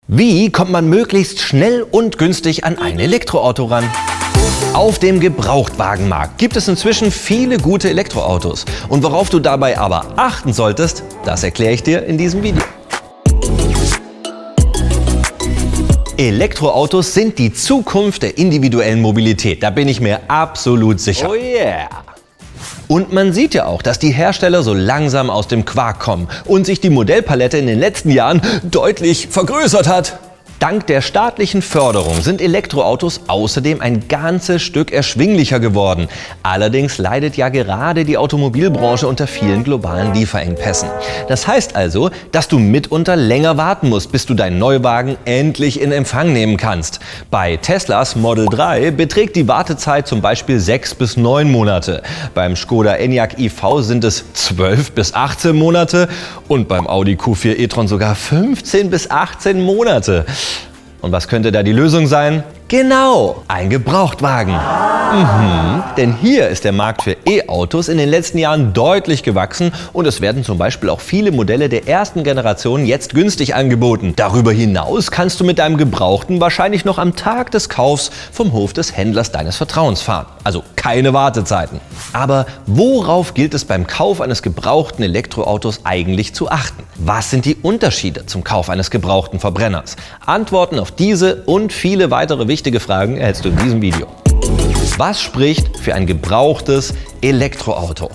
Wie kommt man möglichst schnell und günstig an ein Elektroauto ran? Auf dem Gebrauchtwagenmarkt gibt es inzwischen viele gute Elektroautos. Und worauf du dabei aber achten solltest, das erkläre ich dir in diesem Video. Elektroautos sind die Zukunft der individuellen Mobilität. Da bin ich mir absolut sicher. Oh yeah! Und man sieht ja auch, dass die Hersteller so langsam aus dem Quark kommen und sich die Modellpalette in den letzten Jahren deutlich vergrößert hat. Dank der staatlichen Förderung sind Elektroautos außerdem ein ganzes Stück erschwinglicher geworden. Allerdings leidet ja gerade die Automobilbranche unter vielen globalen Lieferengpässen. Das heißt also, dass du mitunter länger warten musst, bis du deinen Neuwagen endlich in Empfang nehmen kannst. Bei Teslas Model 3 beträgt die Wartezeit zum Beispiel 6 bis 9 Monate. Beim Skoda Enyaq iV sind es 12 bis 18 Monate und beim Audi Q4 e-tron sogar 15 bis 18 Monate. Und was könnte da die Lösung sein? Genau, ein Gebrauchtwagen. Denn hier ist der Markt für E-Autos in den letzten Jahren deutlich gewachsen und es werden zum Beispiel auch viele Modelle der ersten Generation jetzt günstig angeboten. Darüber hinaus kannst du mit deinem Gebrauchten wahrscheinlich noch am Tag des Kaufs vom Hof des Händlers deines Vertrauens fahren. Also keine Wartezeiten. Aber worauf gilt es beim Kauf eines gebrauchten Elektroautos eigentlich zu achten? Was sind die Unterschiede zum Kauf eines gebrauchten Verbrenners? Antworten auf diese und viele weitere wichtige Fragen erhältst du in diesem Video. Was spricht für ein gebrauchtes Elektroauto?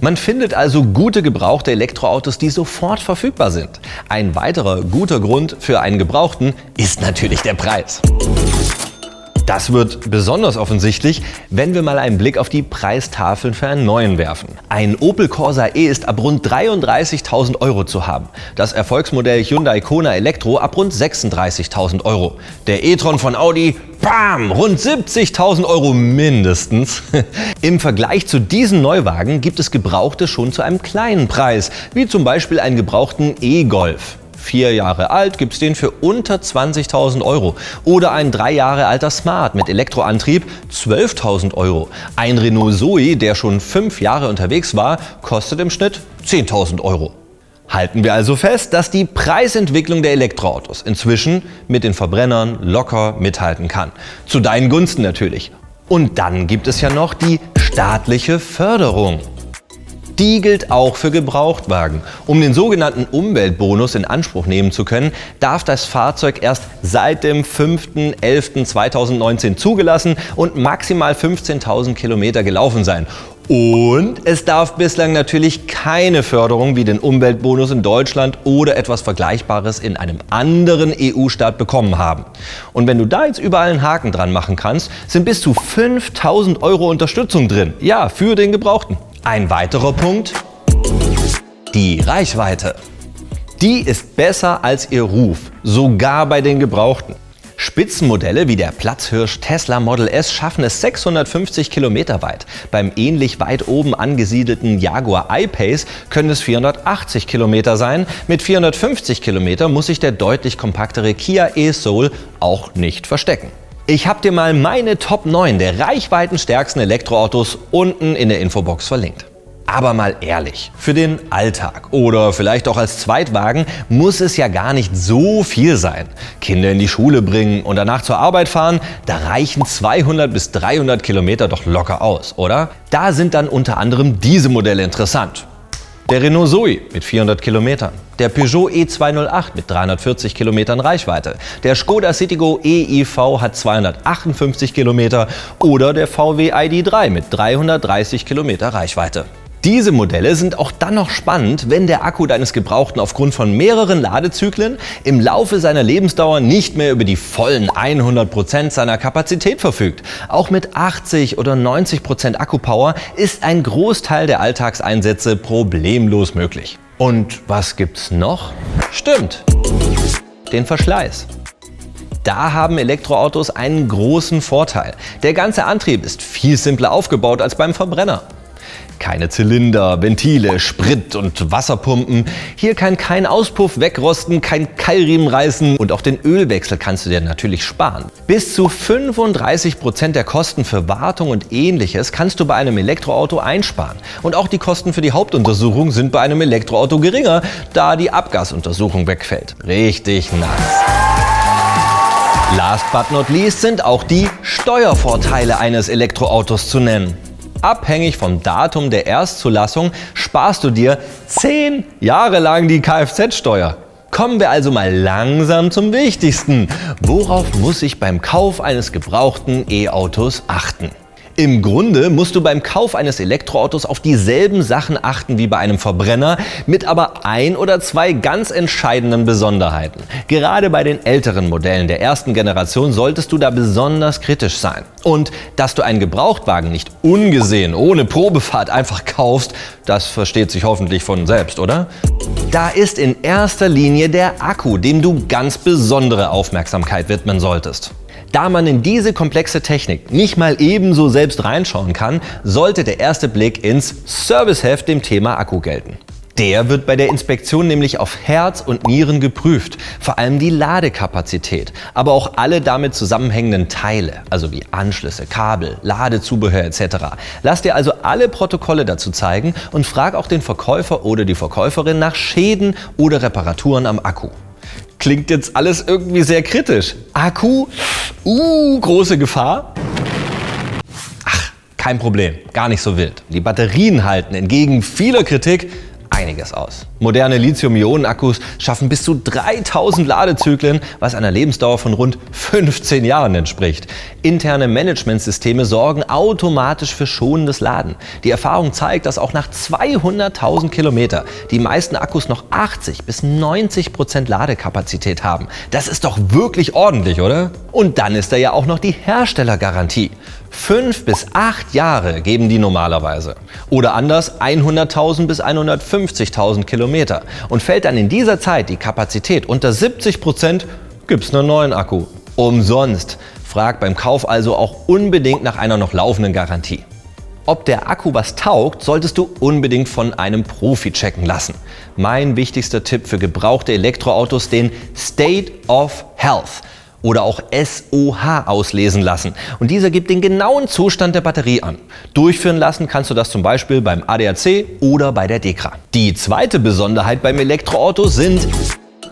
Man findet also gute gebrauchte Elektroautos, die sofort verfügbar sind. Ein weiterer guter Grund für einen gebrauchten ist natürlich der Preis. Das wird besonders offensichtlich, wenn wir mal einen Blick auf die Preistafeln für einen neuen werfen. Ein Opel Corsa E ist ab rund 33.000 Euro zu haben. Das Erfolgsmodell Hyundai Kona Elektro ab rund 36.000 Euro. Der e-tron von Audi, bam, rund 70.000 Euro mindestens. Im Vergleich zu diesen Neuwagen gibt es Gebrauchte schon zu einem kleinen Preis, wie zum Beispiel einen gebrauchten E-Golf. 4 Jahre alt gibt's den für unter 20.000 Euro. Oder ein 3 Jahre alter Smart mit Elektroantrieb 12.000 Euro. Ein Renault Zoe, der schon 5 Jahre unterwegs war, kostet im Schnitt 10.000 Euro. Halten wir also fest, dass die Preisentwicklung der Elektroautos inzwischen mit den Verbrennern locker mithalten kann. Zu deinen Gunsten natürlich. Und dann gibt es ja noch die staatliche Förderung. Die gilt auch für Gebrauchtwagen. Um den sogenannten Umweltbonus in Anspruch nehmen zu können, darf das Fahrzeug erst seit dem 5.11.2019 zugelassen und maximal 15.000 Kilometer gelaufen sein. Und es darf bislang natürlich keine Förderung wie den Umweltbonus in Deutschland oder etwas Vergleichbares in einem anderen EU-Staat bekommen haben. Und wenn du da jetzt überall einen Haken dran machen kannst, sind bis zu 5.000 Euro Unterstützung drin. Ja, für den Gebrauchten. Ein weiterer Punkt, die Reichweite. Die ist besser als ihr Ruf, sogar bei den Gebrauchten. Spitzenmodelle wie der Platzhirsch Tesla Model S schaffen es 650 Kilometer weit. Beim ähnlich weit oben angesiedelten Jaguar I-Pace können es 480 Kilometer sein. Mit 450 Kilometer muss sich der deutlich kompaktere Kia e-Soul auch nicht verstecken. Ich habe dir mal meine Top 9 der reichweitenstärksten Elektroautos unten in der Infobox verlinkt. Aber mal ehrlich, für den Alltag oder vielleicht auch als Zweitwagen muss es ja gar nicht so viel sein. Kinder in die Schule bringen und danach zur Arbeit fahren, da reichen 200 bis 300 Kilometer doch locker aus, oder? Da sind dann unter anderem diese Modelle interessant. Der Renault Zoe mit 400 Kilometern, der Peugeot E208 mit 340 Kilometern Reichweite, der Skoda Citigo e-iV hat 258 Kilometer oder der VW ID.3 mit 330 Kilometer Reichweite. Diese Modelle sind auch dann noch spannend, wenn der Akku deines Gebrauchten aufgrund von mehreren Ladezyklen im Laufe seiner Lebensdauer nicht mehr über die vollen 100% seiner Kapazität verfügt. Auch mit 80 oder 90% Akkupower ist ein Großteil der Alltagseinsätze problemlos möglich. Und was gibt's noch? Stimmt, den Verschleiß. Da haben Elektroautos einen großen Vorteil. Der ganze Antrieb ist viel simpler aufgebaut als beim Verbrenner. Keine Zylinder, Ventile, Sprit- und Wasserpumpen. Hier kann kein Auspuff wegrosten, kein Keilriemen reißen und auch den Ölwechsel kannst du dir natürlich sparen. Bis zu 35% der Kosten für Wartung und ähnliches kannst du bei einem Elektroauto einsparen. Und auch die Kosten für die Hauptuntersuchung sind bei einem Elektroauto geringer, da die Abgasuntersuchung wegfällt. Richtig nice. Last but not least sind auch die Steuervorteile eines Elektroautos zu nennen. Abhängig vom Datum der Erstzulassung sparst du dir 10 Jahre lang die Kfz-Steuer. Kommen wir also mal langsam zum Wichtigsten. Worauf muss ich beim Kauf eines gebrauchten E-Autos achten? Im Grunde musst du beim Kauf eines Elektroautos auf dieselben Sachen achten wie bei einem Verbrenner, mit aber 1 oder 2 ganz entscheidenden Besonderheiten. Gerade bei den älteren Modellen der ersten Generation solltest du da besonders kritisch sein. Und dass du einen Gebrauchtwagen nicht ungesehen, ohne Probefahrt einfach kaufst, das versteht sich hoffentlich von selbst, oder? Da ist in erster Linie der Akku, dem du ganz besondere Aufmerksamkeit widmen solltest. Da man in diese komplexe Technik nicht mal ebenso selbst reinschauen kann, sollte der erste Blick ins Serviceheft dem Thema Akku gelten. Der wird bei der Inspektion nämlich auf Herz und Nieren geprüft, vor allem die Ladekapazität, aber auch alle damit zusammenhängenden Teile, also wie Anschlüsse, Kabel, Ladezubehör etc. Lass dir also alle Protokolle dazu zeigen und frag auch den Verkäufer oder die Verkäuferin nach Schäden oder Reparaturen am Akku. Klingt jetzt alles irgendwie sehr kritisch. Akku? Große Gefahr? Ach, kein Problem, gar nicht so wild. Die Batterien halten entgegen vieler Kritik einiges aus. Moderne Lithium-Ionen-Akkus schaffen bis zu 3000 Ladezyklen, was einer Lebensdauer von rund 15 Jahren entspricht. Interne Managementsysteme sorgen automatisch für schonendes Laden. Die Erfahrung zeigt, dass auch nach 200.000 Kilometer die meisten Akkus noch 80-90% Ladekapazität haben. Das ist doch wirklich ordentlich, oder? Und dann ist da ja auch noch die Herstellergarantie. 5 bis 8 Jahre geben die normalerweise. Oder anders 100.000 bis 150.000 Kilometer. Und fällt dann in dieser Zeit die Kapazität unter 70%, gibt's einen neuen Akku. Umsonst. Frag beim Kauf also auch unbedingt nach einer noch laufenden Garantie. Ob der Akku was taugt, solltest du unbedingt von einem Profi checken lassen. Mein wichtigster Tipp für gebrauchte Elektroautos: den State of Health oder auch SOH auslesen lassen. Und dieser gibt den genauen Zustand der Batterie an. Durchführen lassen kannst du das zum Beispiel beim ADAC oder bei der DEKRA. Die zweite Besonderheit beim Elektroauto sind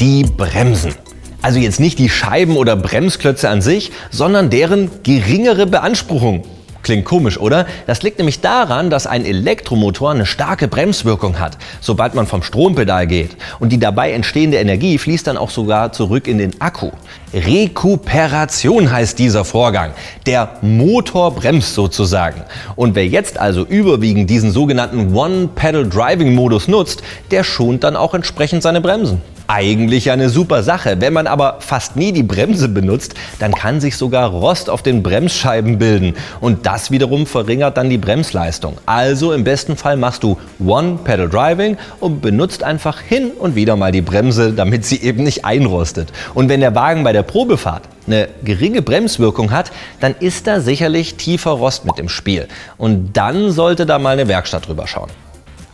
die Bremsen. Also jetzt nicht die Scheiben oder Bremsklötze an sich, sondern deren geringere Beanspruchung. Klingt komisch, oder? Das liegt nämlich daran, dass ein Elektromotor eine starke Bremswirkung hat, sobald man vom Strompedal geht. Und die dabei entstehende Energie fließt dann auch sogar zurück in den Akku. Rekuperation heißt dieser Vorgang. Der Motor bremst sozusagen. Und wer jetzt also überwiegend diesen sogenannten One-Pedal-Driving-Modus nutzt, der schont dann auch entsprechend seine Bremsen. Eigentlich eine super Sache. Wenn man aber fast nie die Bremse benutzt, dann kann sich sogar Rost auf den Bremsscheiben bilden. Und das wiederum verringert dann die Bremsleistung. Also im besten Fall machst du One-Pedal-Driving und benutzt einfach hin und wieder mal die Bremse, damit sie eben nicht einrostet. Und wenn der Wagen bei der Probefahrt eine geringe Bremswirkung hat, dann ist da sicherlich tiefer Rost mit im Spiel. Und dann sollte da mal eine Werkstatt drüber schauen.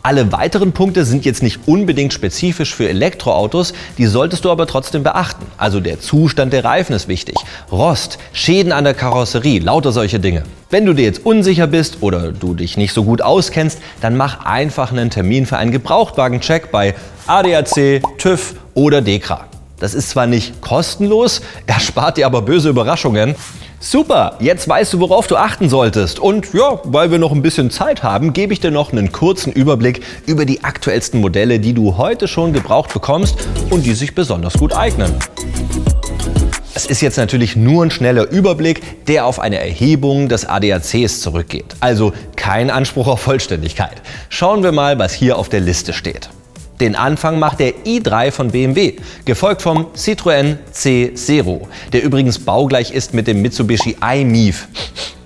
Alle weiteren Punkte sind jetzt nicht unbedingt spezifisch für Elektroautos, die solltest du aber trotzdem beachten. Also der Zustand der Reifen ist wichtig, Rost, Schäden an der Karosserie, lauter solche Dinge. Wenn du dir jetzt unsicher bist oder du dich nicht so gut auskennst, dann mach einfach einen Termin für einen Gebrauchtwagencheck bei ADAC, TÜV oder DEKRA. Das ist zwar nicht kostenlos, erspart dir aber böse Überraschungen. Super, jetzt weißt du, worauf du achten solltest. Und ja, weil wir noch ein bisschen Zeit haben, gebe ich dir noch einen kurzen Überblick über die aktuellsten Modelle, die du heute schon gebraucht bekommst und die sich besonders gut eignen. Es ist jetzt natürlich nur ein schneller Überblick, der auf eine Erhebung des ADACs zurückgeht. Also kein Anspruch auf Vollständigkeit. Schauen wir mal, was hier auf der Liste steht. Den Anfang macht der i3 von BMW, gefolgt vom Citroën C0, der übrigens baugleich ist mit dem Mitsubishi i-MiEV.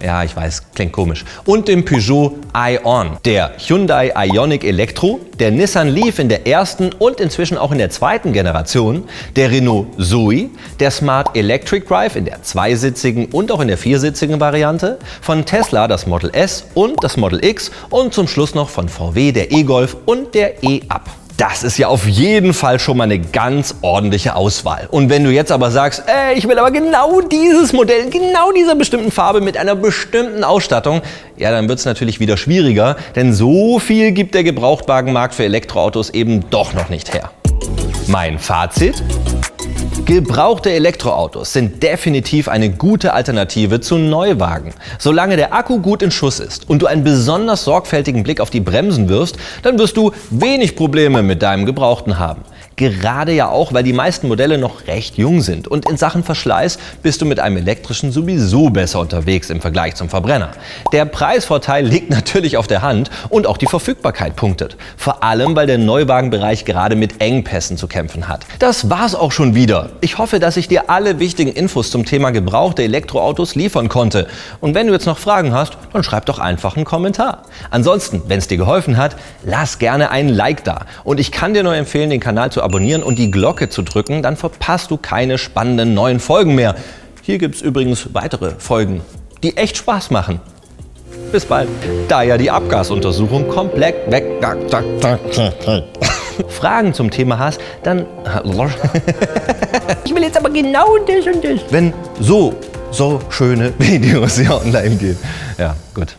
Ja, ich weiß, klingt komisch. Und dem Peugeot i-on, der Hyundai Ioniq Elektro, der Nissan Leaf in der ersten und inzwischen auch in der zweiten Generation, der Renault Zoe, der Smart Electric Drive in der zweisitzigen und auch in der viersitzigen Variante, von Tesla das Model S und das Model X und zum Schluss noch von VW der e-Golf und der e-Up. Das ist ja auf jeden Fall schon mal eine ganz ordentliche Auswahl. Und wenn du jetzt aber sagst, ich will aber genau dieses Modell, genau dieser bestimmten Farbe mit einer bestimmten Ausstattung, ja, dann wird es natürlich wieder schwieriger, denn so viel gibt der Gebrauchtwagenmarkt für Elektroautos eben doch noch nicht her. Mein Fazit? Gebrauchte Elektroautos sind definitiv eine gute Alternative zu Neuwagen. Solange der Akku gut in Schuss ist und du einen besonders sorgfältigen Blick auf die Bremsen wirfst, dann wirst du wenig Probleme mit deinem Gebrauchten haben. Gerade ja auch, weil die meisten Modelle noch recht jung sind und in Sachen Verschleiß bist du mit einem elektrischen sowieso besser unterwegs im Vergleich zum Verbrenner. Der Preisvorteil liegt natürlich auf der Hand und auch die Verfügbarkeit punktet. Vor allem, weil der Neuwagenbereich gerade mit Engpässen zu kämpfen hat. Das war's auch schon wieder. Ich hoffe, dass ich dir alle wichtigen Infos zum Thema gebrauchte Elektroautos liefern konnte. Und wenn du jetzt noch Fragen hast, dann schreib doch einfach einen Kommentar. Ansonsten, wenn es dir geholfen hat, lass gerne einen Like da. Und ich kann dir nur empfehlen, den Kanal zu abonnieren und die Glocke zu drücken, dann verpasst du keine spannenden neuen Folgen mehr. Hier gibt es übrigens weitere Folgen, die echt Spaß machen. Bis bald. Da ja die Abgasuntersuchung komplett weg. Fragen zum Thema hast, dann... Ich will jetzt aber genau das und das. Wenn so schöne Videos hier online gehen. Ja, gut.